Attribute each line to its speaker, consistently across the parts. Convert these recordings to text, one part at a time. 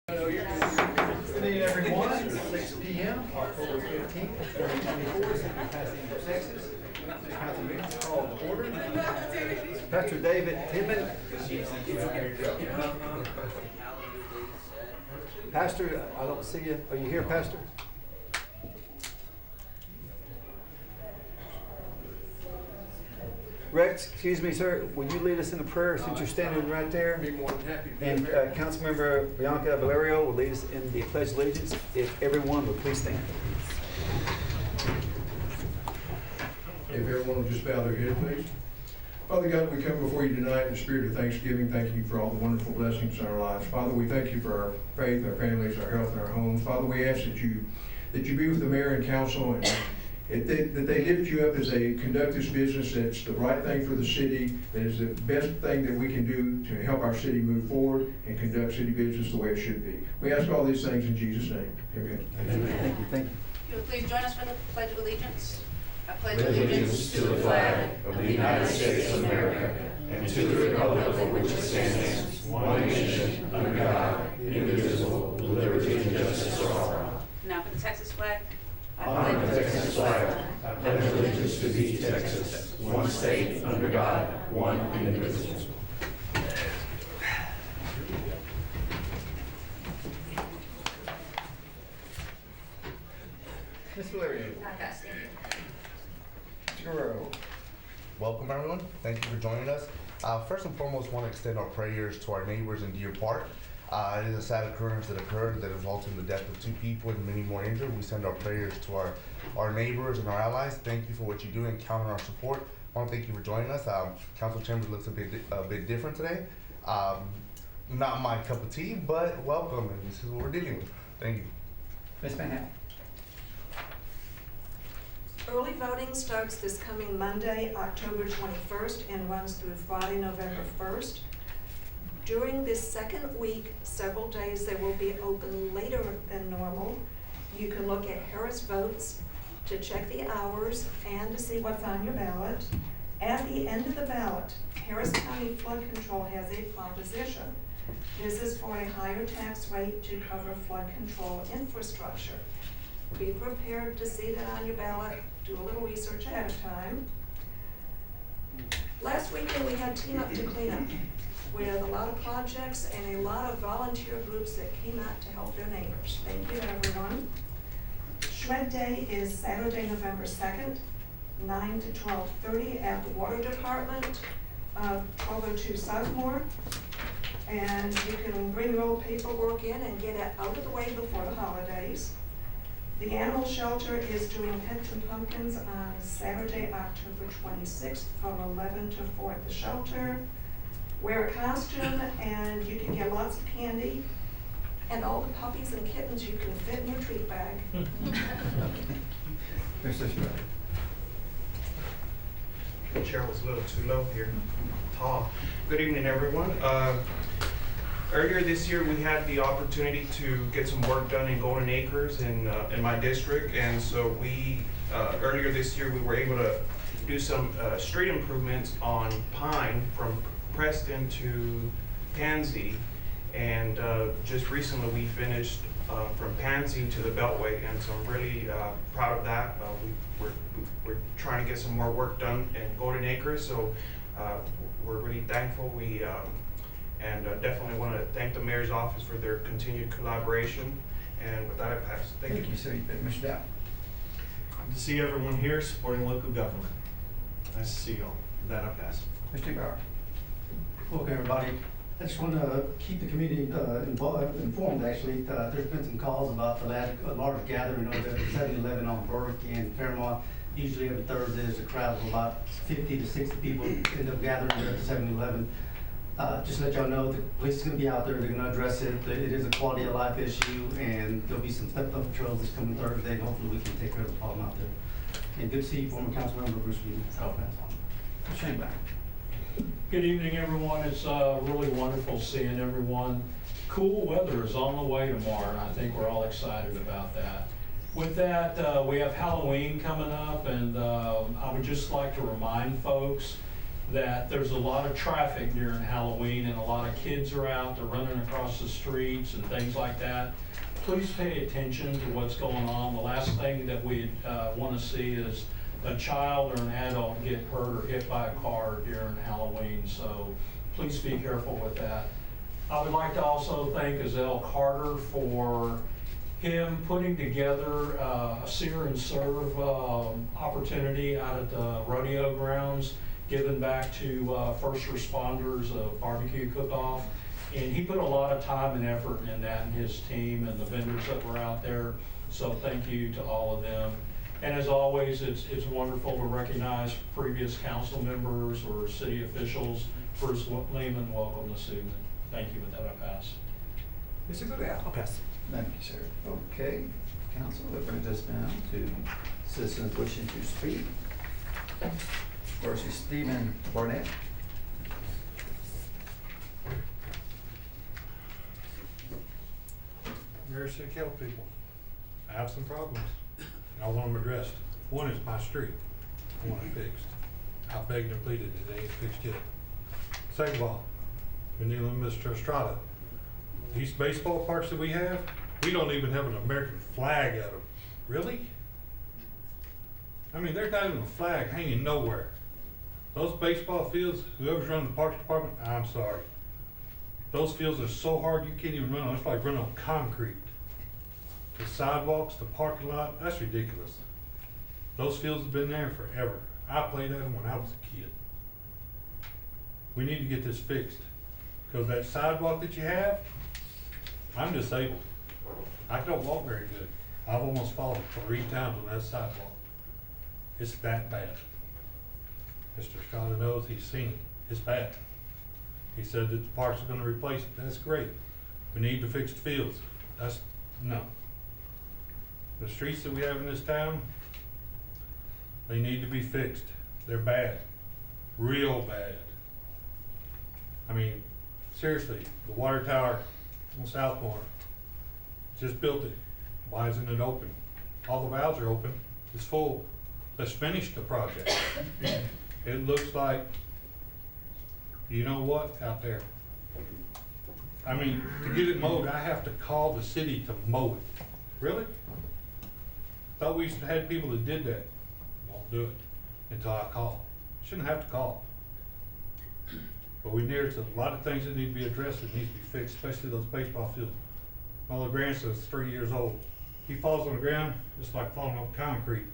Speaker 1: Good evening, everyone. It's 6 p.m., October 15th, 2024, City of Pasadena, Texas. Council meeting is called to order. Pastor David Tibbin. Pastor, I don't see you. Are you here, Pastor? Rex, excuse me, sir, will you lead us in a prayer since you're standing right there?
Speaker 2: Be more than happy to.
Speaker 1: And Councilmember Bianca Valerio will lead us in the Pledge of Allegiance. If everyone would please stand.
Speaker 2: If everyone will just bow their head, please. Father God, we come before you tonight in the spirit of thanksgiving. Thank you for all the wonderful blessings in our lives. Father, we thank you for our faith, our families, our health, and our homes. Father, we ask that you be with the mayor and council and that they lift you up as they conduct this business that's the right thing for the city, that is the best thing that we can do to help our city move forward and conduct city business the way it should be. We ask all these things in Jesus' name. Amen.
Speaker 1: Thank you. Thank you.
Speaker 3: You would please join us for the Pledge of Allegiance. I pledge
Speaker 4: allegiance to the flag of the United States of America and to the republic for which it stands, one nation, under God, indivisible, with liberty and justice for all.
Speaker 3: Now for the Texas flag.
Speaker 4: Honor the Texas flag. I pledge allegiance to thee, Texas, one state, under God, one indivisible.
Speaker 1: Ms. Valerio. Guerrero.
Speaker 5: Welcome, everyone. Thank you for joining us. First and foremost, want to extend our prayers to our neighbors in Deer Park. It is a sad occurrence that occurred that resulted in the death of 2 people and many more injured. We send our prayers to our neighbors and our allies. Thank you for what you do and count on our support. I want to thank you for joining us. Council Chambers looks a bit different today. Not my cup of tea, but welcome, and this is what we're dealing with. Thank you.
Speaker 1: Ms. Van Halen.
Speaker 6: Early voting starts this coming Monday, October 21st, and runs through Friday, November 1st. During this second week, several days they will be open later than normal. You can look at Harris Votes to check the hours and to see what's on your ballot. At the end of the ballot, Harris County Flood Control has a proposition. This is for a higher tax rate to cover flood control infrastructure. Be prepared to see that on your ballot. Do a little research ahead of time. Last weekend we had Team Up to Clean Up with a lot of projects and a lot of volunteer groups that came out to help their neighbors. Thank you, everyone. Shred Day is Saturday, November 2nd, 9 to 12:30 at the Water Department, 1202 Southmore. And you can bring your old paperwork in and get it out of the way before the holidays. The animal shelter is doing Pets and Pumpkins on Saturday, October 26th from 11 to 4 at the shelter. Wear a costume and you can get lots of candy and all the puppies and kittens you can fit in your treat bag.
Speaker 1: Mr. Schmidt.
Speaker 7: The chair was a little too low here, tall. Good evening, everyone. Earlier this year, we had the opportunity to get some work done in Golden Acres in my district, and so earlier this year we were able to do some street improvements on Pine from Preston to Pansy, and just recently we finished from Pansy to the Beltway, and so I'm really proud of that. We're trying to get some more work done in Golden Acres, so we're really thankful. And definitely want to thank the mayor's office for their continued collaboration. And with that, I pass. Thank you.
Speaker 1: sir. Mr. Dow.
Speaker 8: Good to see everyone here supporting local government. Nice to see you all. With that, I pass.
Speaker 1: Mr. Bauer.
Speaker 9: Welcome, everybody. I just want to keep the community informed, actually. There's been some calls about the large gathering over at 7-Eleven on Burke and Fairmont. Usually every Thursday there's a crowd of about 50 to 60 people end up gathering there at the 7-Eleven. Just to let y'all know, the police is going to be out there. They're going to address it. It is a quality of life issue, and there'll be some stepped up patrols this coming Thursday, and hopefully we can take care of the problem out there. And good to see you, former Councilmember Bruce Lee.
Speaker 1: Shane Black.
Speaker 10: Good evening, everyone. It's really wonderful seeing everyone. Cool weather is on the way tomorrow, and I think we're all excited about that. With that, we have Halloween coming up, and I would just like to remind folks, that there's a lot of traffic during Halloween and a lot of kids are out, they're running across the streets and things like that. Please pay attention to what's going on. The last thing that we want to see is a child or an adult get hurt or hit by a car during Halloween, so please be careful with that. I would like to also thank Azelle Carter for him putting together a sear and serve opportunity out at the rodeo grounds, giving back to first responders a barbecue cook-off. And he put a lot of time and effort in that, and his team and the vendors that were out there. So thank you to all of them. And as always, it's wonderful to recognize previous council members or city officials. Bruce Lehman, welcome this evening. Thank you. With that, I pass.
Speaker 1: Mr. Goodell. I'll pass. Thank you, sir. Okay, council, that brings us down to citizens wishing to speak. First is Stephen Barnett.
Speaker 11: Mayor, City Council people, I have some problems, and I want them addressed. One is my street. I want it fixed. I begged and pleaded that they ain't fixed yet. Second of all, been dealing with Mr. Estrada. These baseball parks that we have, we don't even have an American flag at them. Really? I mean, there's not even a flag hanging nowhere. Those baseball fields, whoever's running the parks department, I'm sorry. Those fields are so hard you can't even run on. It's like running on concrete. The sidewalks, the parking lot, that's ridiculous. Those fields have been there forever. I played at them when I was a kid. We need to get this fixed. Because that sidewalk that you have, I'm disabled. I don't walk very good. I've almost fallen 3 times on that sidewalk. It's that bad. Mr. Estrada knows, he's seen it. It's bad. He said that the parks are gonna replace it. That's great. We need to fix the fields. No. The streets that we have in this town, they need to be fixed. They're bad. Real bad. I mean, seriously, the water tower on Southmore, just built it. Why isn't it open? All the valves are open. It's full. Let's finish the project. It looks like, you know what, out there. I mean, to get it mowed, I have to call the city to mow it. Really? Thought we used to have people that did that. Won't do it until I call. Shouldn't have to call. But there's a lot of things that need to be addressed that needs to be fixed, especially those baseball fields. My little grandson's 3 years old. He falls on the ground, it's like falling on concrete.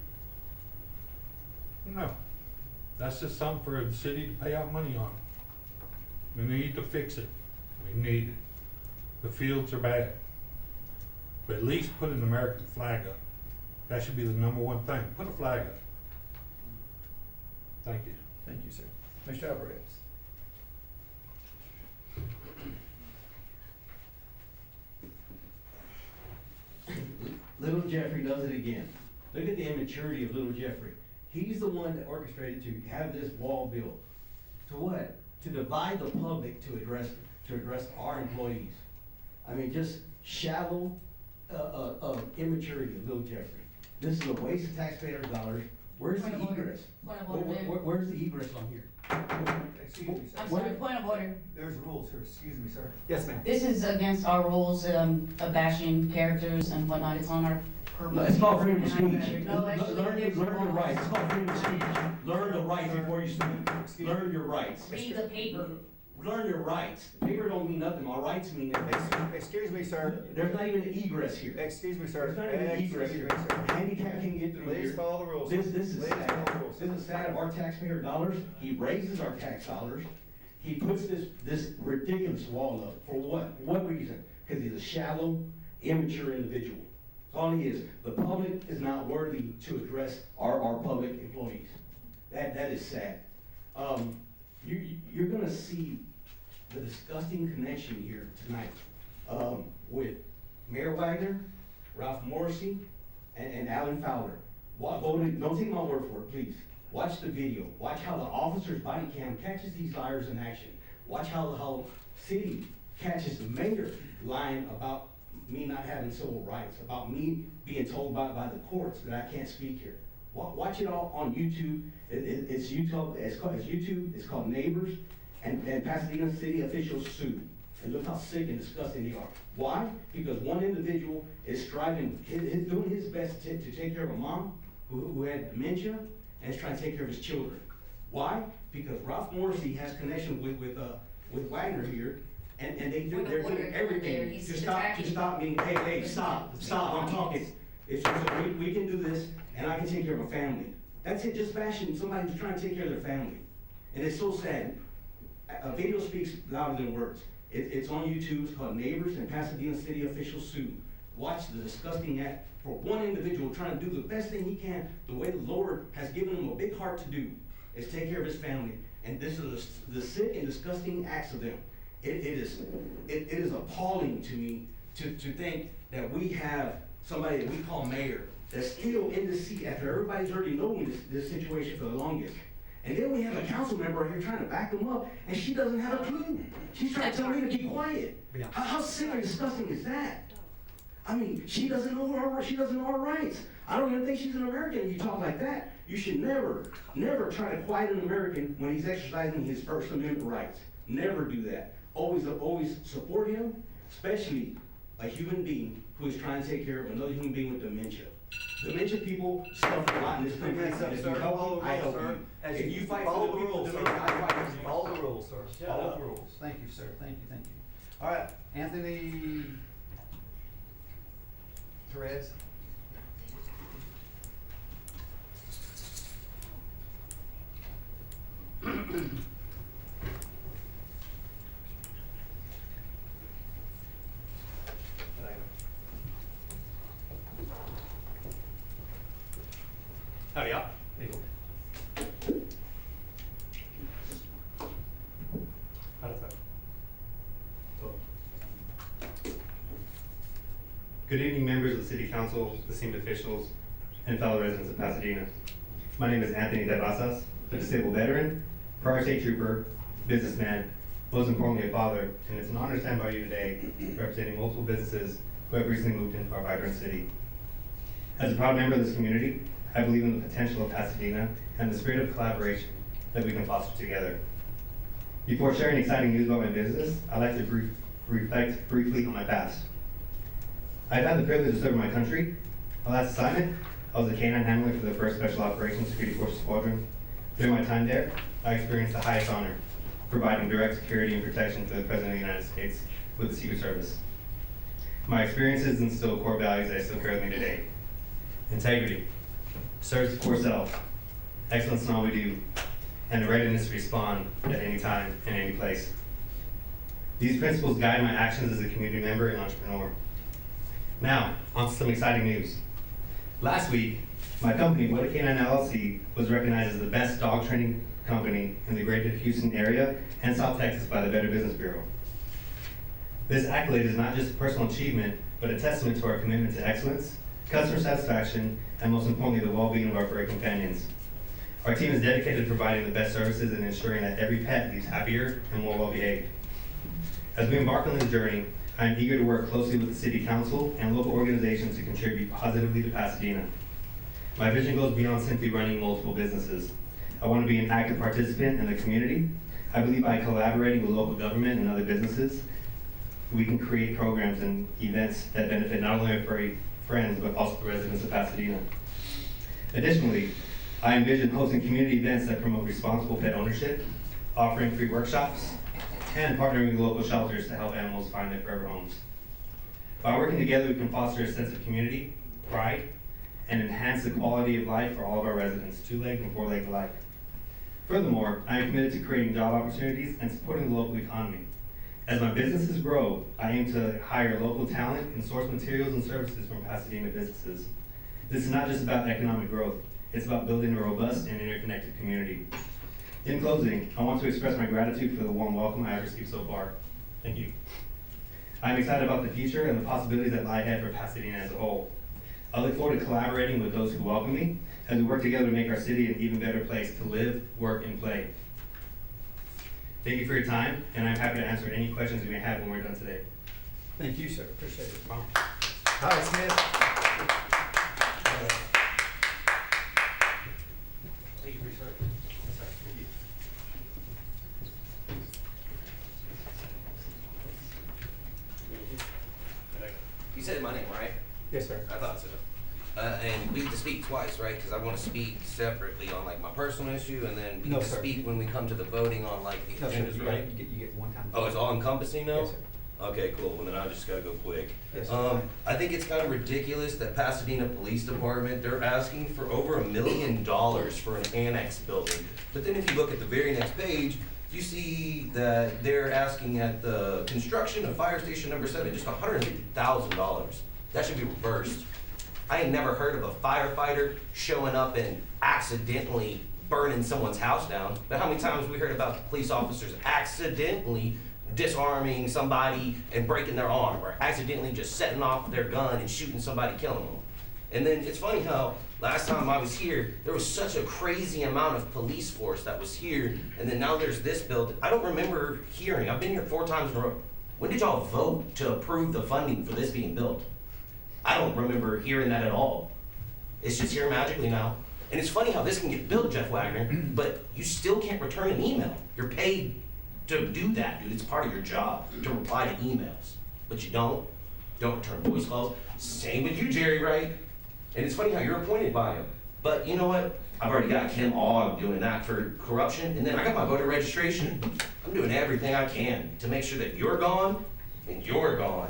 Speaker 11: No. That's just something for the city to pay out money on. We need to fix it. We need it. The fields are bad. But at least put an American flag up. That should be the #1 thing. Put a flag up. Thank you.
Speaker 1: Thank you, sir. Mr. Alvarez.
Speaker 12: Little Jeffrey does it again. Look at the immaturity of little Jeffrey. He's the one that orchestrated to have this wall built. To what? To divide the public to address our employees. I mean, just shallow immaturity of little Jeffrey. This is a waste of taxpayers' dollars. Where's the egress?
Speaker 3: Point of order, Mayor.
Speaker 12: Where's the egress on here?
Speaker 1: Excuse me, sir.
Speaker 3: I'm sorry, point of order.
Speaker 1: There's rules, sir. Excuse me, sir. Yes, ma'am.
Speaker 3: This is against our rules of bashing characters and whatnot. It's on our purpose.
Speaker 12: No, it's called freedom of speech.
Speaker 3: No, actually,
Speaker 12: Learn
Speaker 3: there's
Speaker 12: your
Speaker 3: rules.
Speaker 12: rights. It's called freedom of speech. Learn the rights before you speak. Learn your rights.
Speaker 3: Read the paper.
Speaker 12: Learn your rights. Paper don't mean nothing. My rights mean everything.
Speaker 1: Excuse me, sir.
Speaker 12: There's not even an egress here.
Speaker 1: Excuse me, sir.
Speaker 12: There's not even an egress
Speaker 1: Excuse
Speaker 12: here.
Speaker 1: me, sir.
Speaker 12: Handicap can get through here.
Speaker 1: Please follow the rules.
Speaker 12: This is
Speaker 1: Please follow the
Speaker 12: sad.
Speaker 1: rules.
Speaker 12: This is sad of our taxpayer dollars. He raises our tax dollars. He puts this ridiculous wall up. For what? What reason? Because he's a shallow, immature individual. That's all he is. The public is not worthy to address our public employees. That is sad. You're gonna see the disgusting connection here tonight with Mayor Wagner, Ralph Morrissey, and Alan Fowler. Don't take my word for it, please. Watch the video. Watch how the officer's body cam catches these liars in action. Watch how city catches the mayor lying about me not having civil rights, about me being told by the courts that I can't speak here. Watch it all on YouTube. It's YouTube. It's called Neighbors, and Pasadena city officials sue. And look how sick and disgusting they are. Why? Because one individual is striving, doing his best to take care of a mom who had dementia and is trying to take care of his children. Why? Because Ralph Morrissey has connection with Wagner here, and they're doing everything to stop me. Hey, stop, I'm talking. It's just, we can do this, and I can take care of a family. That's it, just bashing somebody who's trying to take care of their family. And it's so sad. A video speaks louder than words. It's on YouTube. It's called Neighbors, and Pasadena city officials sue. Watch the disgusting act for one individual trying to do the best thing he can, the way the Lord has given him a big heart to do, is take care of his family. And this is the sick and disgusting acts of them. It is appalling to me to think that we have somebody that we call mayor that's still in the seat after everybody's already known this situation for the longest. And then we have a council member here trying to back them up, and she doesn't have a clue. She's trying to tell me to be quiet. How sick and disgusting is that? I mean, she doesn't know her rights. I don't even think she's an American if you talk like that. You should never try to quiet an American when he's exercising his First Amendment rights. Never do that. Always support him, especially a human being who is trying to take care of another human being with dementia. Dementia people suffer a lot in this country. If you help them, I help you. If you fight for the people with dementia, I fight for you.
Speaker 1: Follow the rules, sir. Follow the rules. Thank you, sir. Thank you. All right, Anthony Perez.
Speaker 13: Howdy, y'all. Good evening, members of the City Council, esteemed officials, and fellow residents of Pasadena. My name is Anthony Devasas, a disabled veteran, prior state trooper, businessman, most importantly a father, and it's an honor to stand by you today representing multiple businesses who have recently moved into our vibrant city. As a proud member of this community, I believe in the potential of Pasadena and the spirit of collaboration that we can foster together. Before sharing exciting news about my business, I'd like to reflect briefly on my past. I've had the privilege of serving my country. My last assignment, I was a K-9 handler for the 1st Special Operations Security Forces Squadron. During my time there, I experienced the highest honor, providing direct security and protection to the President of the United States with the Secret Service. My experiences instill core values that I still carry with me today. Integrity, service to core self, excellence in all we do, and the readiness to respond at any time and any place. These principles guide my actions as a community member and entrepreneur. Now, on to some exciting news. Last week, my company, What a K9 LLC, was recognized as the best dog training company in the greater Houston area and South Texas by the Better Business Bureau. This accolade is not just a personal achievement, but a testament to our commitment to excellence, customer satisfaction, and most importantly, the well-being of our furry companions. Our team is dedicated to providing the best services and ensuring that every pet leaves happier and more well-behaved. As we embark on this journey, I am eager to work closely with the City Council and local organizations to contribute positively to Pasadena. My vision goes beyond simply running multiple businesses. I want to be an active participant in the community. I believe by collaborating with local government and other businesses, we can create programs and events that benefit not only our furry friends, but also the residents of Pasadena. Additionally, I envision hosting community events that promote responsible pet ownership, offering free workshops, and partnering with local shelters to help animals find their forever homes. By working together, we can foster a sense of community, pride, and enhance the quality of life for all of our residents, 2-legged and 4-legged alike. Furthermore, I am committed to creating job opportunities and supporting the local economy. As my businesses grow, I aim to hire local talent and source materials and services from Pasadena businesses. This is not just about economic growth, it's about building a robust and interconnected community. In closing, I want to express my gratitude for the warm welcome I have received so far. Thank you. I'm excited about the future and the possibilities that lie ahead for Pasadena as a whole. I look forward to collaborating with those who welcome me as we work together to make our city an even better place to live, work, and play. Thank you for your time, and I'm happy to answer any questions you may have when we're done today.
Speaker 1: Thank you, sir. Appreciate it. Hi, Smith.
Speaker 14: said my name, right?
Speaker 1: Yes, sir.
Speaker 14: I thought so. And we have to speak twice, right? Because I want to speak separately on like my personal issue, and then we
Speaker 1: No,
Speaker 14: need to
Speaker 1: sir.
Speaker 14: speak when we come to the voting on like the
Speaker 1: No, sir,
Speaker 14: agendas, right?
Speaker 1: you get one time.
Speaker 14: Oh, it's all encompassing now?
Speaker 1: Yes, sir.
Speaker 14: Okay, cool. Well, then I just gotta go quick.
Speaker 1: Yes, sir.
Speaker 14: I think it's kind of ridiculous that Pasadena Police Department, they're asking for over $1 million for an annex building. But then if you look at the very next page, you see that they're asking at the construction of Fire Station number 7, just $150,000. That should be reversed. I ain't never heard of a firefighter showing up and accidentally burning someone's house down. But how many times we heard about police officers accidentally disarming somebody and breaking their arm, or accidentally just setting off their gun and shooting somebody, killing them? And then it's funny how last time I was here, there was such a crazy amount of police force that was here, and then now there's this building. I don't remember hearing, I've been here 4 times in a row. When did y'all vote to approve the funding for this being built? I don't remember hearing that at all. It's just here magically now. And it's funny how this can get built, Jeff Wagner, but you still can't return an email. You're paid to do that, dude. It's part of your job to reply to emails. But you don't return voice calls. Same with you, Jerry, right? And it's funny how you're appointed by him. But you know what? I've already got Kim Ogg doing that for corruption, and then I got my voter registration. I'm doing everything I can to make sure that you're gone and you're gone.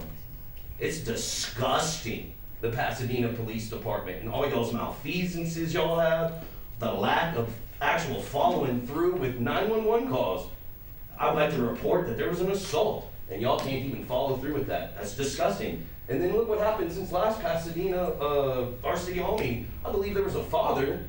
Speaker 14: It's disgusting, the Pasadena Police Department, and all y'all's malfeasances y'all have, the lack of actual following through with 911 calls. I would like to report that there was an assault, and y'all can't even follow through with that. That's disgusting. And then look what happened since last Pasadena, our city hall meeting. I believe there was a father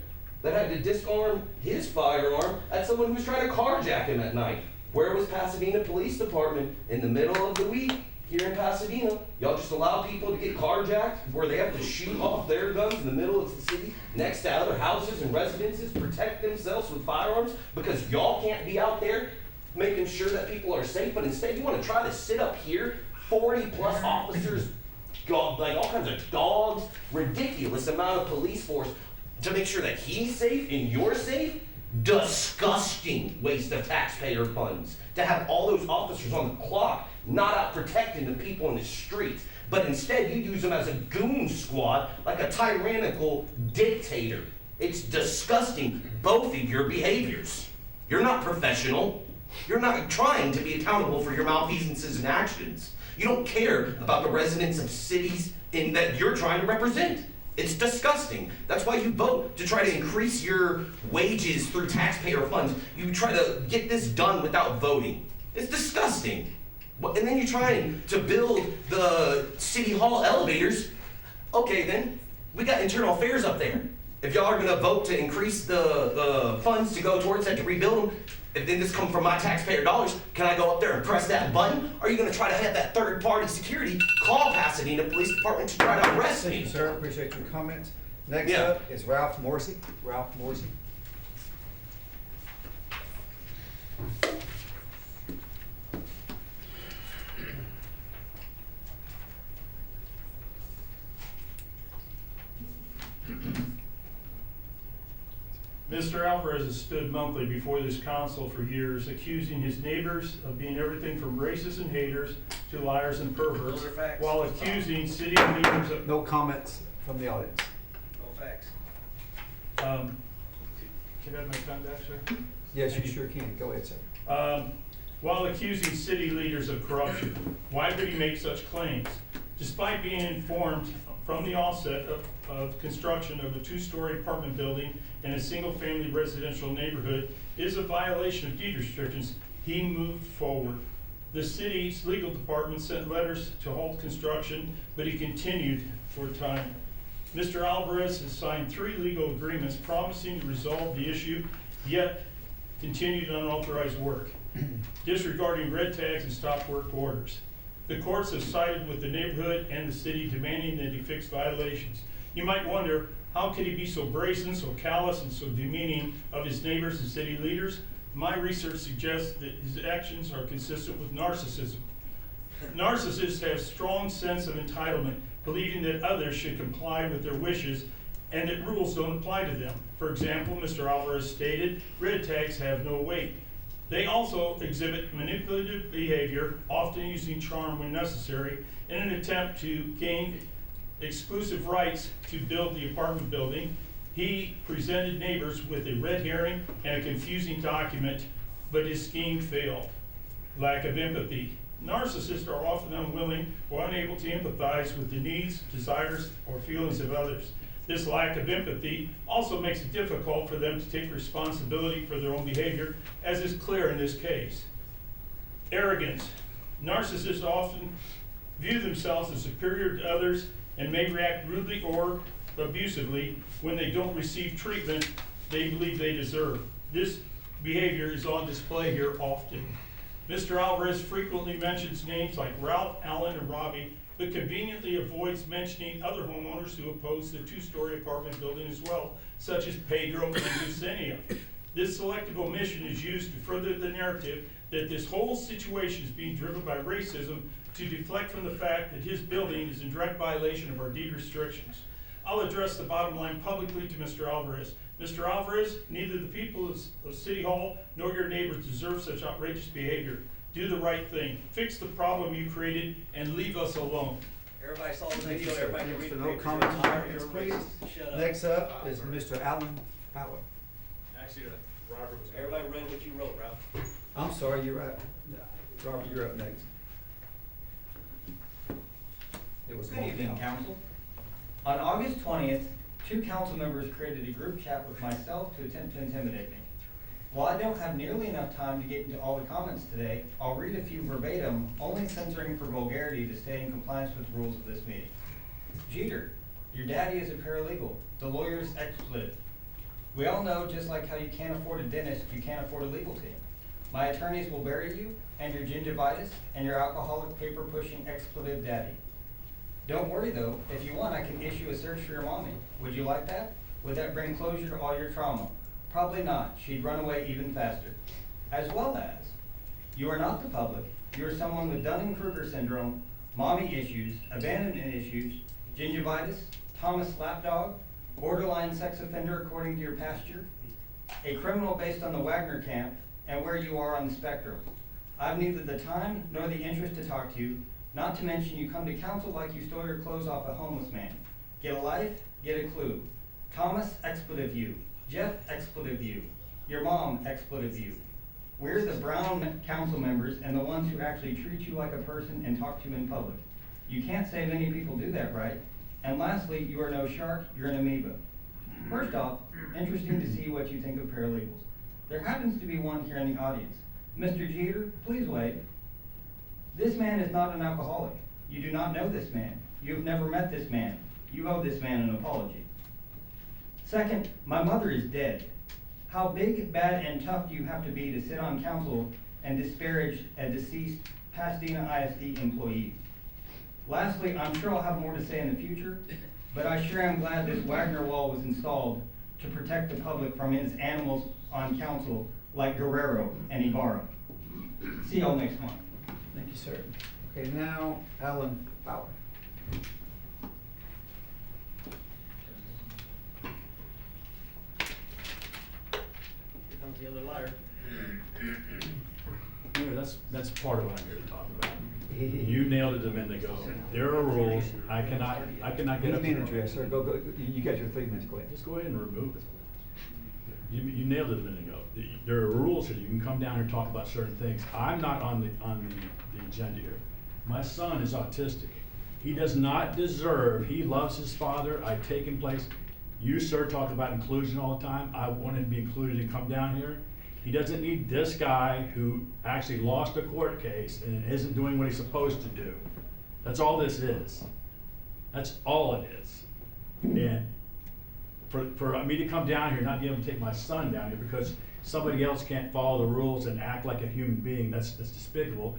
Speaker 14: that had to disarm his firearm at someone who was trying to carjack him at night. Where was Pasadena Police Department in the middle of the week here in Pasadena? Y'all just allow people to get carjacked where they have to shoot off their guns in the middle of the city next to other houses and residences, protect themselves with firearms because y'all can't be out there making sure that people are safe, but instead you want to try to sit up here, 40 plus officers, like all kinds of dogs, ridiculous amount of police force to make sure that he's safe and you're safe. Disgusting waste of taxpayer funds to have all those officers on the clock not out protecting the people in the streets, but instead you use them as a goon squad like a tyrannical dictator. It's disgusting, both of your behaviors. You're not professional. You're not trying to be accountable for your malfeasances and actions. You don't care about the residents of cities that you're trying to represent. It's disgusting. That's why you vote to try to increase your wages through taxpayer funds. You try to get this done without voting. It's disgusting. And then you're trying to build the city hall elevators. Okay then, we got internal affairs up there. If y'all are gonna vote to increase the funds to go towards that to rebuild them, if then this comes from my taxpayer dollars, can I go up there and press that button? Or are you gonna try to have that third-party security call Pasadena Police Department to try to arrest
Speaker 1: Thank
Speaker 14: me?
Speaker 1: you, sir. Appreciate your comments. Next
Speaker 14: Yeah.
Speaker 1: up is Ralph Morrissey. Ralph Morrissey.
Speaker 15: Mr. Alvarez has stood monthly before this council for years, accusing his neighbors of being everything from racists and haters to liars and perverts,
Speaker 14: Those are facts.
Speaker 15: while accusing city leaders of,
Speaker 1: No comments from the audience.
Speaker 14: No facts.
Speaker 15: can I have my time back, sir?
Speaker 1: Yes, you sure can. Go ahead, sir.
Speaker 15: While accusing city leaders of corruption. Why would he make such claims? Despite being informed from the onset of construction of a 2-story apartment building in a single-family residential neighborhood is a violation of deed restrictions, he moved forward. The city's legal department sent letters to halt construction, but he continued for a time. Mr. Alvarez has signed 3 legal agreements promising to resolve the issue, yet continued unauthorized work, disregarding red tags and stop work orders. The courts have sided with the neighborhood and the city, demanding that he fix violations. You might wonder, how could he be so brazen, so callous, and so demeaning of his neighbors and city leaders? My research suggests that his actions are consistent with narcissism. Narcissists have a strong sense of entitlement, believing that others should comply with their wishes and that rules don't apply to them. For example, Mr. Alvarez stated, red tags have no weight. They also exhibit manipulative behavior, often using charm when necessary, in an attempt to gain exclusive rights to build the apartment building. He presented neighbors with a red herring and a confusing document, but his scheme failed. Lack of empathy. Narcissists are often unwilling or unable to empathize with the needs, desires, or feelings of others. This lack of empathy also makes it difficult for them to take responsibility for their own behavior, as is clear in this case. Arrogance. Narcissists often view themselves as superior to others and may react rudely or abusively when they don't receive treatment they believe they deserve. This behavior is on display here often. Mr. Alvarez frequently mentions names like Ralph, Alan, and Robbie, but conveniently avoids mentioning other homeowners who oppose the two-story apartment building as well, such as Pedro and Lucenia. This selective omission is used to further the narrative that this whole situation is being driven by racism to deflect from the fact that his building is in direct violation of our deed restrictions. I'll address the bottom line publicly to Mr. Alvarez. Mr. Alvarez, neither the people of City Hall nor your neighbors deserve such outrageous behavior. Do the right thing. Fix the problem you created and leave us alone.
Speaker 1: Everybody saw the video, everybody can read the no comment on this, please. Next up is Mr. Alan Fowler.
Speaker 8: Actually, Robert was.
Speaker 14: Everybody read what you wrote, Ralph.
Speaker 1: I'm sorry, you're up. Robert, you're up next. It was
Speaker 16: Good evening, Council. On August 20th, 2 council members created a group chat with myself to attempt to intimidate me. While I don't have nearly enough time to get into all the comments today, I'll read a few verbatim, only censoring for vulgarity to stay in compliance with the rules of this meeting. Jeter, your daddy is a paralegal. The lawyer's expletive. We all know, just like how you can't afford a dentist, you can't afford a legal team. My attorneys will bury you and your gingivitis and your alcoholic paper-pushing expletive daddy. Don't worry though, if you want I can issue a search for your mommy. Would you like that? Would that bring closure to all your trauma? Probably not. She'd run away even faster. As well as, you are not the public. You are someone with Dunning-Kruger syndrome, mommy issues, abandonment issues, gingivitis, Thomas lapdog, borderline sex offender according to your pasture, a criminal based on the Wagner camp, and where you are on the spectrum. I've neither the time nor the interest to talk to you, not to mention you come to council like you stole your clothes off a homeless man. Get a life, get a clue. Thomas, expletive you. Jeff, expletive you. Your mom, expletive you. We're the brown council members and the ones who actually treat you like a person and talk to you in public. You can't say many people do that, right? And lastly, you are no shark, you're an amoeba. First off, interesting to see what you think of paralegals. There happens to be one here in the audience. Mr. Jeter, please wave. This man is not an alcoholic. You do not know this man. You have never met this man. You owe this man an apology. Second, my mother is dead. How big, bad, and tough do you have to be to sit on council and disparage a deceased Pasadena ISD employee? Lastly, I'm sure I'll have more to say in the future, but I sure am glad this Wagner wall was installed to protect the public from his animals on council like Guerrero and Ibarra. See y'all next month.
Speaker 1: Thank you, sir. Okay, now Alan Fowler.
Speaker 16: Here comes the other liar.
Speaker 17: Anyway, that's part of what I'm here to talk about. You nailed it a minute ago. There are rules. I cannot get up.
Speaker 1: Minute address, sir. Go. You got your 3 minutes. Go ahead.
Speaker 17: Just go ahead and remove it. You nailed it a minute ago. There are rules here. You can come down here and talk about certain things. I'm not on the agenda here. My son is autistic. He does not deserve, he loves his father. I take him place. You, sir, talk about inclusion all the time. I want him to be included and come down here. He doesn't need this guy who actually lost a court case and isn't doing what he's supposed to do. That's all this is. That's all it is. And for me to come down here, not be able to take my son down here because somebody else can't follow the rules and act like a human being, that's despicable.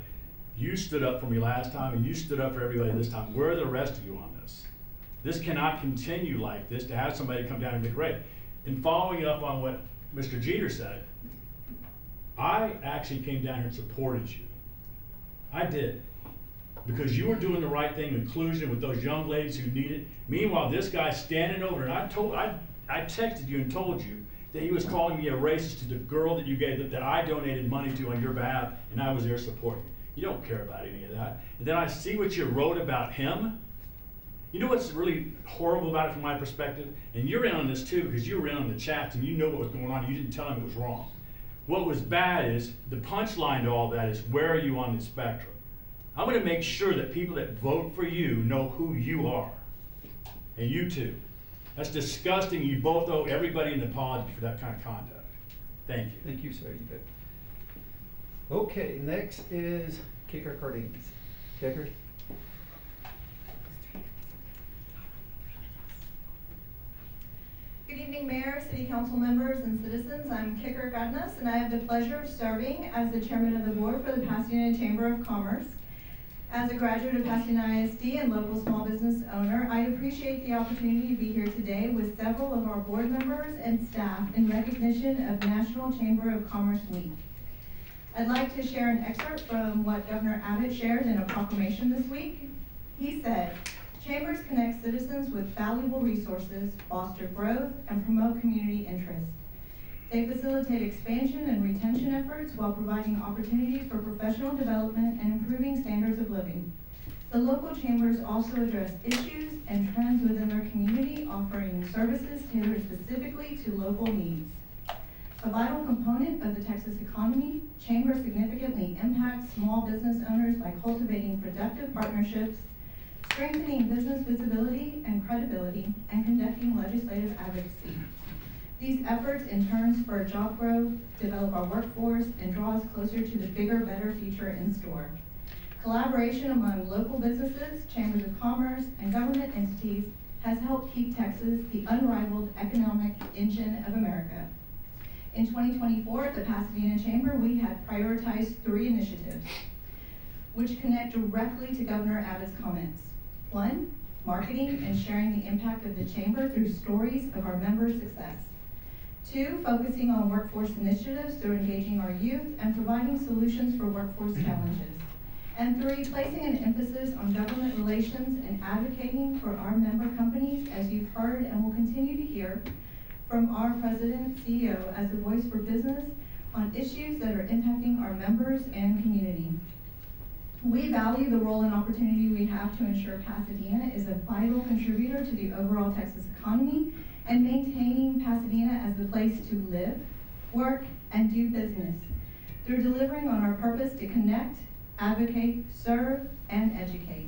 Speaker 17: You stood up for me last time and you stood up for everybody this time. Where are the rest of you on this? This cannot continue like this, to have somebody come down and be great. And following up on what Mr. Jeter said, I actually came down here and supported you. I did. Because you were doing the right thing, inclusion with those young ladies who need it. Meanwhile, this guy's standing over, and I texted you and told you that he was calling me a racist to the girl that you gave, that I donated money to on your behalf, and I was there supporting you. You don't care about any of that. And then I see what you wrote about him, You know what's really horrible about it from my perspective? And you're in on this too, because you were in on the chats and you know what was going on. You didn't tell him it was wrong. What was bad is, the punchline to all that is, where are you on the spectrum? I'm gonna make sure that people that vote for you know who you are. And you too. That's disgusting. You both owe everybody an apology for that kind of conduct. Thank you.
Speaker 1: Thank you, sir. You bet. Okay, next is Kicker Cardenas. Kicker?
Speaker 18: Good evening, Mayor, City Council members, and citizens. I'm Kicker Cardenas, and I have the pleasure of serving as the Chairman of the Board for the Pasadena Chamber of Commerce. As a graduate of Pasadena ISD and local small business owner, I appreciate the opportunity to be here today with several of our board members and staff in recognition of National Chamber of Commerce Week. I'd like to share an excerpt from what Governor Abbott shared in a proclamation this week. He said, "Chambers connect citizens with valuable resources, foster growth, and promote community interest. They facilitate expansion and retention efforts while providing opportunities for professional development and improving standards of living. The local chambers also address issues and trends within their community, offering services tailored specifically to local needs. A vital component of the Texas economy, chambers significantly impact small business owners by cultivating productive partnerships, strengthening business visibility and credibility, and conducting legislative advocacy. These efforts in turn spur job growth, develop our workforce, and draw us closer to the bigger, better future in store. Collaboration among local businesses, chambers of commerce, and government entities has helped keep Texas the unrivaled economic engine of America." In 2024, at the Pasadena Chamber, we had prioritized 3 initiatives, which connect directly to Governor Abbott's comments. 1, marketing and sharing the impact of the Chamber through stories of our members' success. 2, focusing on workforce initiatives through engaging our youth and providing solutions for workforce challenges. And 3, placing an emphasis on government relations and advocating for our member companies, as you've heard and will continue to hear from our President, CEO, as a voice for business on issues that are impacting our members and community. We value the role and opportunity we have to ensure Pasadena is a vital contributor to the overall Texas economy and maintaining Pasadena as the place to live, work, and do business through delivering on our purpose to connect, advocate, serve, and educate.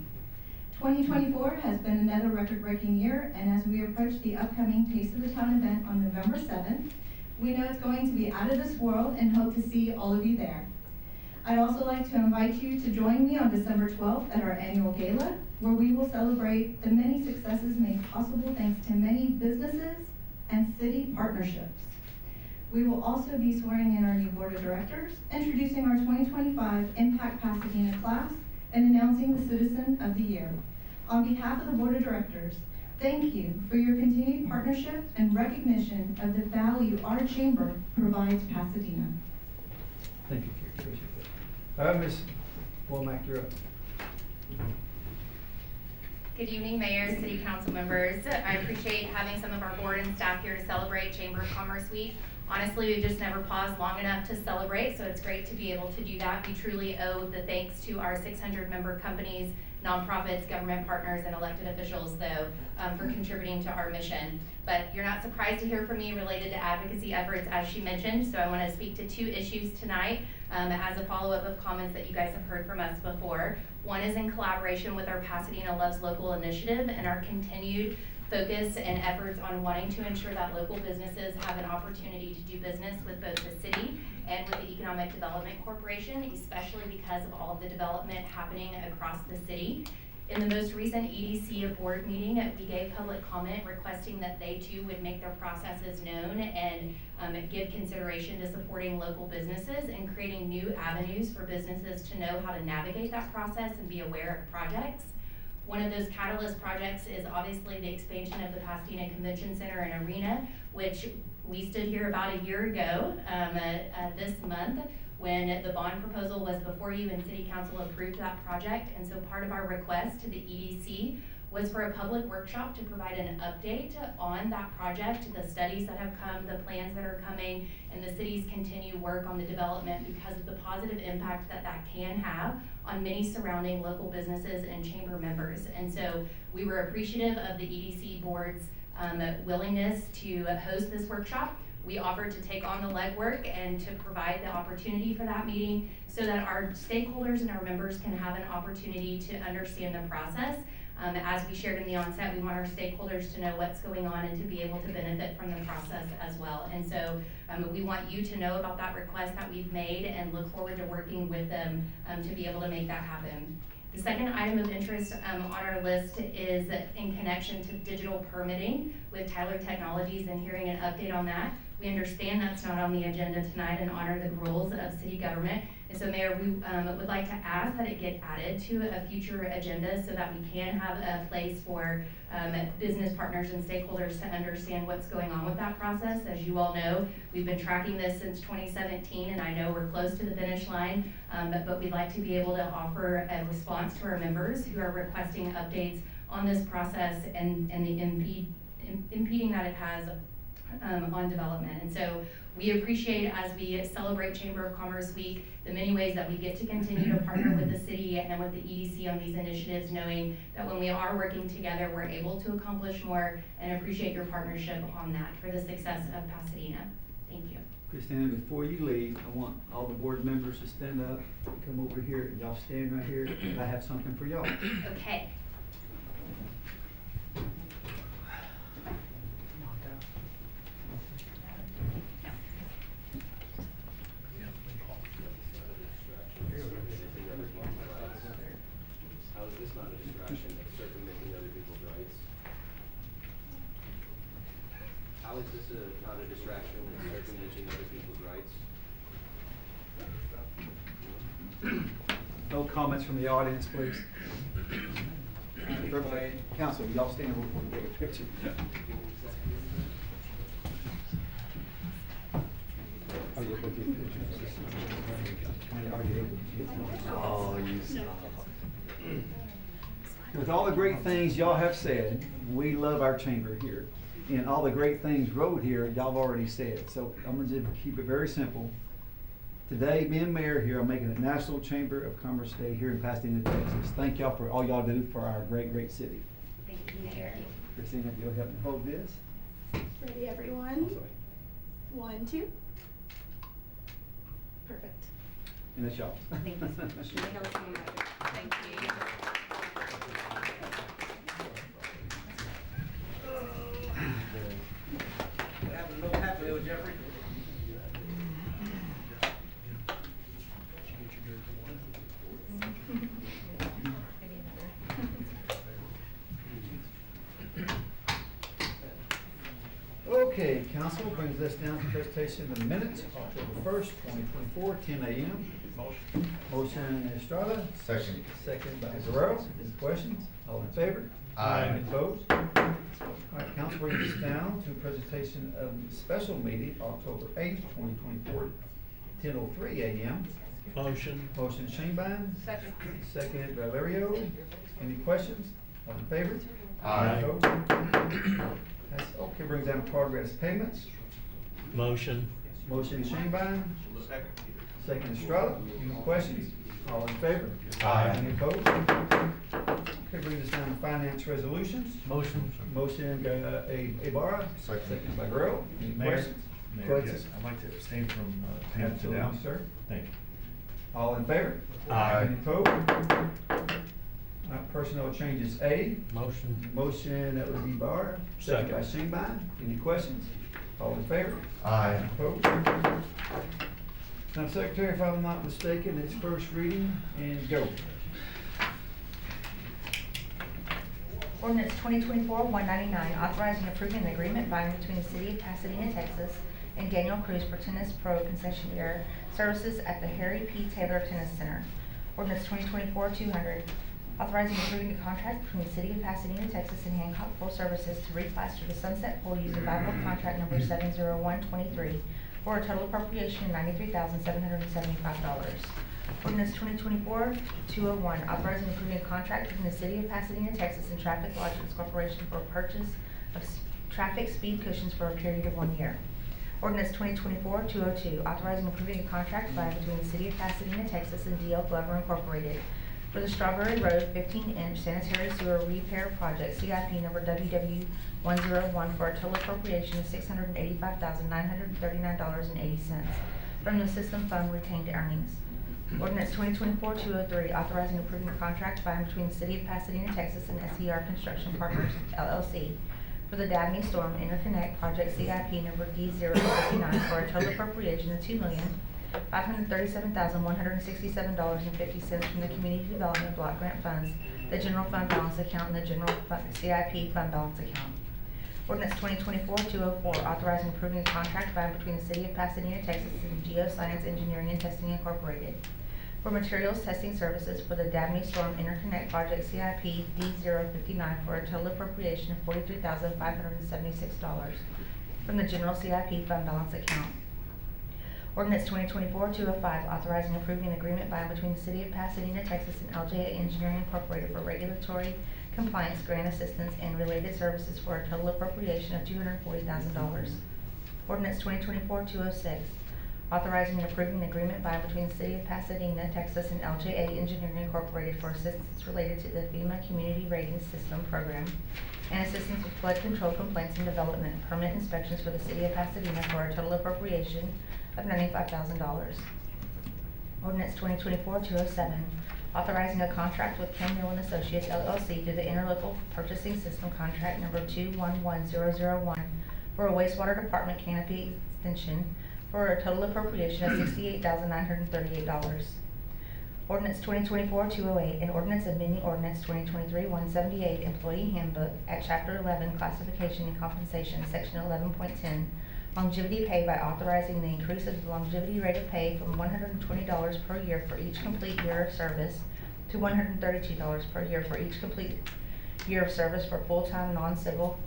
Speaker 18: 2024 has been another record-breaking year, and as we approach the upcoming Taste of the Town event on November 7th, we know it's going to be out of this world and hope to see all of you there. I'd also like to invite you to join me on December 12th at our annual gala, where we will celebrate the many successes made possible thanks to many businesses and city partnerships. We will also be swearing in our new board of directors, introducing our 2025 Impact Pasadena class, and announcing the Citizen of the Year. On behalf of the board of directors, thank you for your continued partnership and recognition of the value our chamber provides Pasadena.
Speaker 1: Thank you, Kate. Appreciate that. Ms. Womack, you're up.
Speaker 19: Good evening, Mayor, City Council members. I appreciate having some of our board and staff here to celebrate Chamber of Commerce Week. Honestly, we've just never paused long enough to celebrate, so it's great to be able to do that. We truly owe the thanks to our 600 member companies, nonprofits, government partners, and elected officials, though, for contributing to our mission. But you're not surprised to hear from me related to advocacy efforts, as she mentioned, so I want to speak to 2 issues tonight as a follow-up of comments that you guys have heard from us before. One is in collaboration with our Pasadena Loves Local initiative and our continued focus and efforts on wanting to ensure that local businesses have an opportunity to do business with both the city and with the Economic Development Corporation, especially because of all of the development happening across the city. In the most recent EDC board meeting, we gave public comment requesting that they too would make their processes known and give consideration to supporting local businesses and creating new avenues for businesses to know how to navigate that process and be aware of projects. One of those catalyst projects is obviously the expansion of the Pasadena Convention Center and Arena, which we stood here about a year ago this month when the bond proposal was before you and City Council approved that project. And so part of our request to the EDC was for a public workshop to provide an update on that project, the studies that have come, the plans that are coming, and the city's continued work on the development because of the positive impact that that can have on many surrounding local businesses and chamber members. And so we were appreciative of the EDC board's willingness to host this workshop. We offered to take on the legwork and to provide the opportunity for that meeting so that our stakeholders and our members can have an opportunity to understand the process. As we shared in the onset, we want our stakeholders to know what's going on and to be able to benefit from the process as well. And so we want you to know about that request that we've made and look forward to working with them to be able to make that happen. The second item of interest on our list is in connection to digital permitting with Tyler Technologies and hearing an update on that. We understand that's not on the agenda tonight and honor the rules of city government. And so Mayor, we would like to ask that it get added to a future agenda so that we can have a place for business partners and stakeholders to understand what's going on with that process. As you all know, we've been tracking this since 2017 and I know we're close to the finish line, but we'd like to be able to offer a response to our members who are requesting updates on this process and the impeding that it has on development. And so we appreciate, as we celebrate Chamber of Commerce Week, the many ways that we get to continue to partner with the city and with the EDC on these initiatives, knowing that when we are working together, we're able to accomplish more, and appreciate your partnership on that for the success of Pasadena. Thank you.
Speaker 1: Christina, before you leave, I want all the board members to stand up, come over here, and y'all stand right here, and I have something for y'all.
Speaker 19: Okay.
Speaker 14: How is this not a distraction of circumventing other people's rights? How is this not a distraction of circumventing other people's rights?
Speaker 1: No comments from the audience, please. Everybody, council, y'all stand over before we take a picture. Oh, you stop. With all the great things y'all have said, we love our chamber here. And all the great things wrote here, y'all have already said. So I'm gonna just keep it very simple. Today, me and Mayor here are making it National Chamber of Commerce Day here in Pasadena, Texas. Thank y'all for all y'all do for our great, great city.
Speaker 19: Thank you, Mayor.
Speaker 1: Christina, if you'll help me hold this.
Speaker 20: Ready, everyone? 1, 2. Perfect.
Speaker 1: And that's y'all.
Speaker 19: Thank you so much. Thank you.
Speaker 1: Jeffrey. Okay, council brings us down to presentation of the minutes, October 1st, 2024, 10 a.m. Motion Estrada.
Speaker 5: Second.
Speaker 1: Second by Guerrero. Any questions? All in favor?
Speaker 5: Aye.
Speaker 1: Any opposed? All right, council brings us down to a presentation of the special meeting, October 8th, 2024, 10:03 a.m.
Speaker 8: Motion.
Speaker 1: Motion Shanebine.
Speaker 20: Second.
Speaker 1: Second Valerio. Any questions? All in favor?
Speaker 5: Aye.
Speaker 1: Any opposed? That's okay, brings down progress payments.
Speaker 8: Motion.
Speaker 1: Motion Shanebine. Second Estrada. Any questions? All in favor?
Speaker 5: Aye.
Speaker 1: Any opposed? Okay, bring this down to finance resolutions.
Speaker 8: Motion.
Speaker 1: Motion, Ibarra. Second by Guerrero. Any
Speaker 8: Mayor.
Speaker 1: questions?
Speaker 8: Mayor,
Speaker 1: Questions?
Speaker 8: yes, I'd like to abstain from payment to
Speaker 1: Absolutely,
Speaker 8: down.
Speaker 1: sir.
Speaker 8: Thank you.
Speaker 1: All in favor?
Speaker 8: Aye.
Speaker 1: Any opposed? Personnel changes A.
Speaker 8: Motion.
Speaker 1: Motion, that would be Ibarra. Second by Shanebine. Any questions? All in favor?
Speaker 5: Aye.
Speaker 1: Any opposed? Madam Secretary, if I'm not mistaken, it's first reading and go.
Speaker 21: Ordinance 2024-199, authorizing approving an agreement by and between the City of Pasadena, Texas, and Daniel Cruz for Tennis Pro concessionaire services at the Harry P. Taylor Tennis Center. Ordinance 2024-200, authorizing approving the contract between the City of Pasadena, Texas, and Hancock Pool Services to replaster the Sunset Pool using Bible contract number 70123 for a total appropriation of $93,775. Ordinance 2024-201, authorizing and approving a contract between the City of Pasadena, Texas and Traffic Lodgings Corporation for purchase of traffic speed cushions for a period of 1 year. Ordinance 2024-202, authorizing and approving a contract by and between the City of Pasadena, Texas and D.L. Glover Incorporated for the Strawberry Road 15-inch sanitary sewer repair project, CIP number WW101, for a total appropriation of $685,939.80 from the System Fund retained earnings. Ordinance 2024-203, authorizing and approving a contract by and between the City of Pasadena, Texas and SER Construction Partners, LLC, for the Dabney Storm Interconnect Project, CIP number D059, for a total appropriation of $2,537,167.50 from the Community Development Block Grant Funds, the General Fund Balance Account, and the General CIP Fund Balance Account. Ordinance 2024-204, authorizing and approving a contract by and between the City of Pasadena, Texas and Geoscience Engineering and Testing Incorporated for materials testing services for the Dabney Storm Interconnect Project, CIP D059, for a total appropriation of $43,576 from the General CIP Fund Balance Account. Ordinance 2024-205, authorizing and approving an agreement by and between the City of Pasadena, Texas and LJA Engineering Incorporated for regulatory compliance grant assistance and related services for a total appropriation of $240,000. Ordinance 2024-206, authorizing and approving an agreement by and between the City of Pasadena, Texas and LJA Engineering Incorporated for assistance related to the FEMA Community Rating System Program and assistance with flood control complaints and development permit inspections for the City of Pasadena for a total appropriation of $95,000. Ordinance 2024-207, authorizing a contract with Kim Mill & Associates, LLC through the Interlocal Purchasing System Contract number 211001 for a wastewater department canopy extension for a total appropriation of $68,938. Ordinance 2024-208, an ordinance amending Ordinance 2023-178, Employee Handbook at Chapter 11, Classification and Compensation, Section 11.10, longevity pay by authorizing the increase of the longevity rate of pay from $120 per year for each complete year of service to $132 per year for each complete year of service for full-time non-civil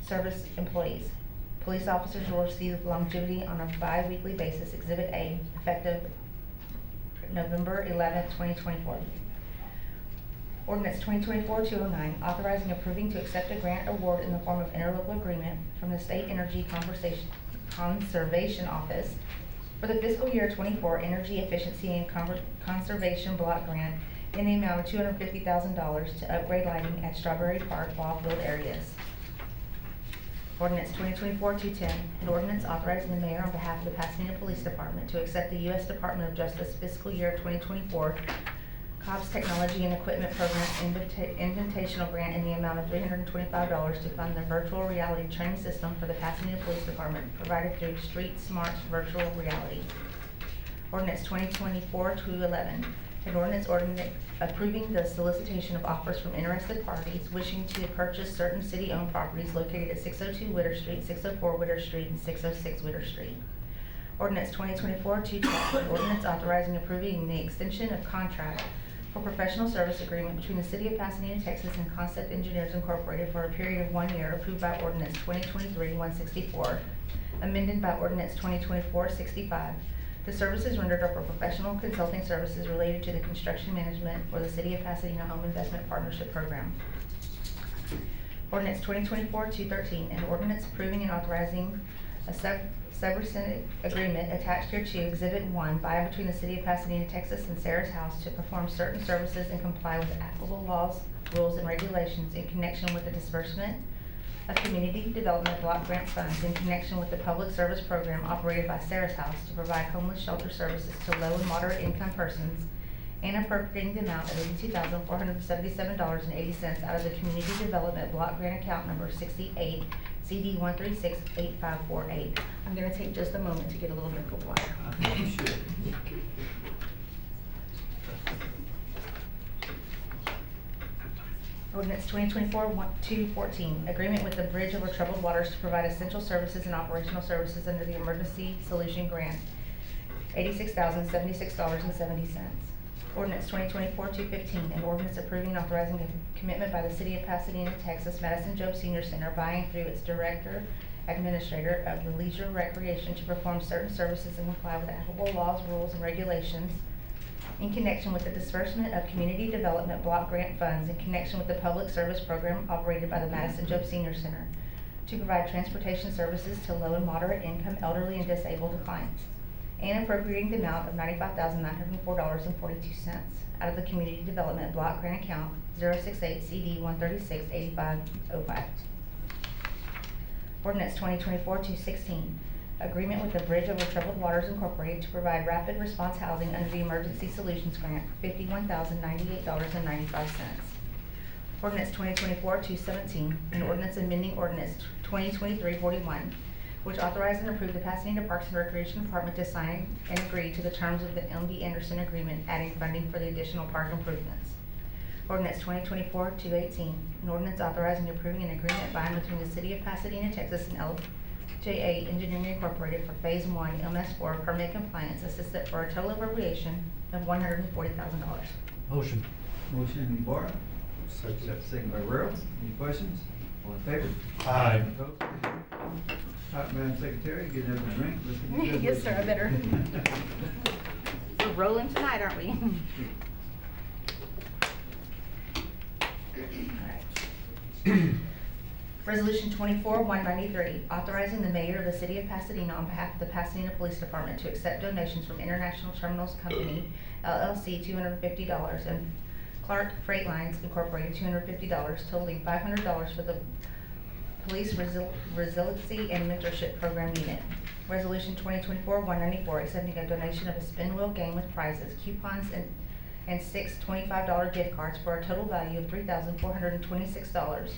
Speaker 21: service employees. Police officers will receive longevity on a bi-weekly basis, Exhibit A, effective November 11th, 2024. Ordinance 2024-209, authorizing and approving to accept a grant award in the form of interlocal agreement from the State Energy Conservation Office for the fiscal year 24 Energy Efficiency and Conservation Block Grant in the amount of $250,000 to upgrade lighting at Strawberry Park ball field areas. Ordinance 2024-210, an ordinance authorizing the mayor on behalf of the Pasadena Police Department to accept the U.S. Department of Justice fiscal year 2024 COPS Technology and Equipment Program Invitational Grant in the amount of $325 to fund the virtual reality training system for the Pasadena Police Department provided through Street Smarts Virtual Reality. Ordinance 2024-211, an ordinance approving the solicitation of offers from interested parties wishing to purchase certain city-owned properties located at 602 Witter Street, 604 Witter Street, and 606 Witter Street. Ordinance 2024-212, an ordinance authorizing and approving the extension of contract for professional service agreement between the City of Pasadena, Texas and Concept Engineers Incorporated for a period of 1 year approved by Ordinance 2023-164, amended by Ordinance 2024-65. The services rendered are for professional consulting services related to the construction management for the City of Pasadena Home Investment Partnership Program. Ordinance 2024-213, an ordinance approving and authorizing a subrecipient agreement attached hereto, Exhibit 1, by and between the City of Pasadena, Texas and Sarah's House to perform certain services and comply with applicable laws, rules, and regulations in connection with the disbursement of Community Development Block Grant Funds in connection with the public service program operated by Sarah's House to provide homeless shelter services to low and moderate income persons and appropriating the amount of $82,477.80 out of the Community Development Block Grant Account number 68 CD 1368548. I'm going to take just a moment to get a little drink of water.
Speaker 1: You should.
Speaker 21: Ordinance 2024-214, agreement with the Bridge Over Troubled Waters to provide essential services and operational services under the Emergency Solution Grant, $86,076.70. Ordinance 2024-215, an ordinance approving and authorizing a commitment by the City of Pasadena, Texas, Madison Job Senior Center by and through its Director Administrator of the Leisure Recreation to perform certain services and comply with applicable laws, rules, and regulations in connection with the disbursement of community development block grant funds in connection with the public service program operated by the Madison Job Senior Center to provide transportation services to low and moderate income elderly and disabled clients, and appropriating the amount of $95,904.42 out of the community development block grant account 068 CD 136-8505. Ordinance 2024-216, agreement with the Bridge Over Troubled Waters Incorporated to provide rapid response housing under the Emergency Solutions Grant for $51,098.95. Ordinance 2024-217, an ordinance amending ordinance 2023-41, which authorized and approved the Pasadena Parks and Recreation Department to sign and agree to the terms of the M.D. Anderson Agreement, adding funding for the additional park improvements. Ordinance 2024-218, an ordinance authorizing and approving an agreement by and between the City of Pasadena, Texas and LJA Engineering Incorporated for Phase 1 MS4 permit compliance assistant for a total appropriation of $140,000.
Speaker 1: Motion. Motion, Barr. Second by Rowe. Any questions? All in favor?
Speaker 11: Aye.
Speaker 1: Opposed? All right, Madam Secretary, get another drink. Let's get the
Speaker 21: Yes, sir, I better.
Speaker 1: resolution.
Speaker 21: We're rolling tonight, aren't we? Alright. Resolution 24-193, authorizing the mayor of the city of Pasadena on behalf of the Pasadena Police Department to accept donations from International Terminals Company, LLC, $250, and Clark Freight Lines Incorporated, $250, totaling $500 for the Police Resiliency and Mentorship Program Unit. Resolution 2024-194, accepting a donation of a spin wheel game with prizes, coupons, and 6 $25 gift cards for a total value of $3,426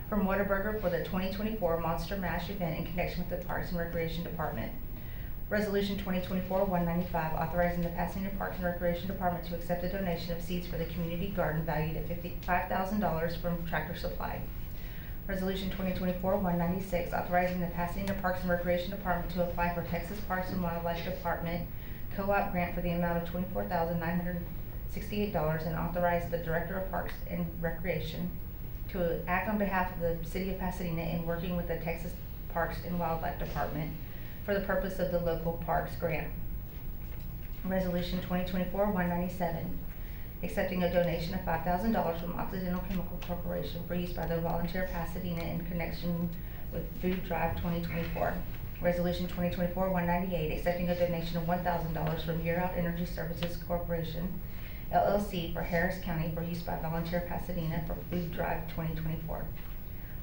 Speaker 21: from Whataburger for the 2024 Monster Mash event in connection with the Parks and Recreation Department. Resolution 2024-195, authorizing the Pasadena Parks and Recreation Department to accept a donation of seeds for the community garden valued at $55,000 from Tractor Supply. Resolution 2024-196, authorizing the Pasadena Parks and Recreation Department to apply for Texas Parks and Wildlife Department co-op grant for the amount of $24,968 and authorize the Director of Parks and Recreation to act on behalf of the City of Pasadena in working with the Texas Parks and Wildlife Department for the purpose of the local parks grant. Resolution 2024-197, accepting a donation of $5,000 from Occidental Chemical Corporation for use by the Volunteer Pasadena in connection with Food Drive 2024. Resolution 2024-198, accepting a donation of $1,000 from Year Out Energy Services Corporation, LLC, for Harris County for use by Volunteer Pasadena for Food Drive 2024.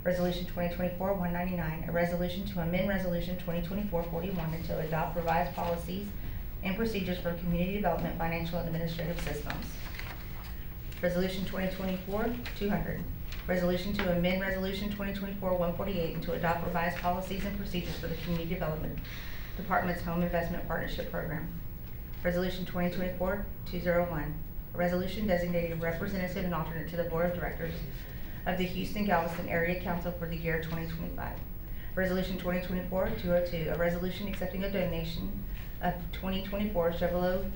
Speaker 21: Resolution 2024-199, a resolution to amend Resolution 2024-41 and to adopt revised policies and procedures for community development, financial, and administrative systems. Resolution 2024-200, resolution to amend Resolution 2024-148 and to adopt revised policies and procedures for the community development department's home investment partnership program. Resolution 2024-201, a resolution designating a representative and alternate to the board of directors of the Houston-Galveston Area Council for the year 2025. Resolution 2024-202, a resolution accepting a donation of 2024 Chevrolet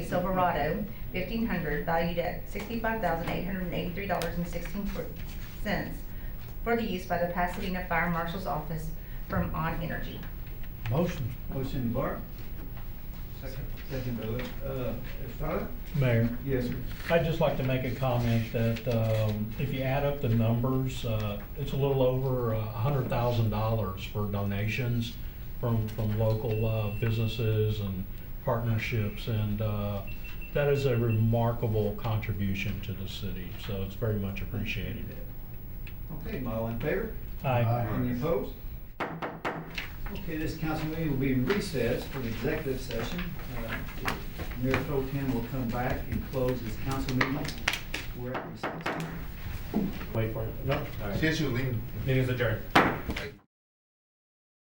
Speaker 21: Silverado 1500 valued at $65,883.16 for the use by the Pasadena Fire Marshal's Office from On Energy.
Speaker 1: Motion. Motion, Bart. Second. Second, Estrada.
Speaker 10: Mayor?
Speaker 1: Yes, sir.
Speaker 10: I'd just like to make a comment that if you add up the numbers, it's a little over $100,000 for donations from local businesses and partnerships, and that is a remarkable contribution to the city, so it's very much appreciated.
Speaker 1: Okay, all in favor?
Speaker 10: Aye.
Speaker 1: Any opposed? Okay, this council meeting will be in recess for the executive session. Mayor Pro Tem will come back and close this council meeting. We're at recess.
Speaker 17: Wait for it. No?
Speaker 5: See you, Lee.
Speaker 13: Meeting is adjourned.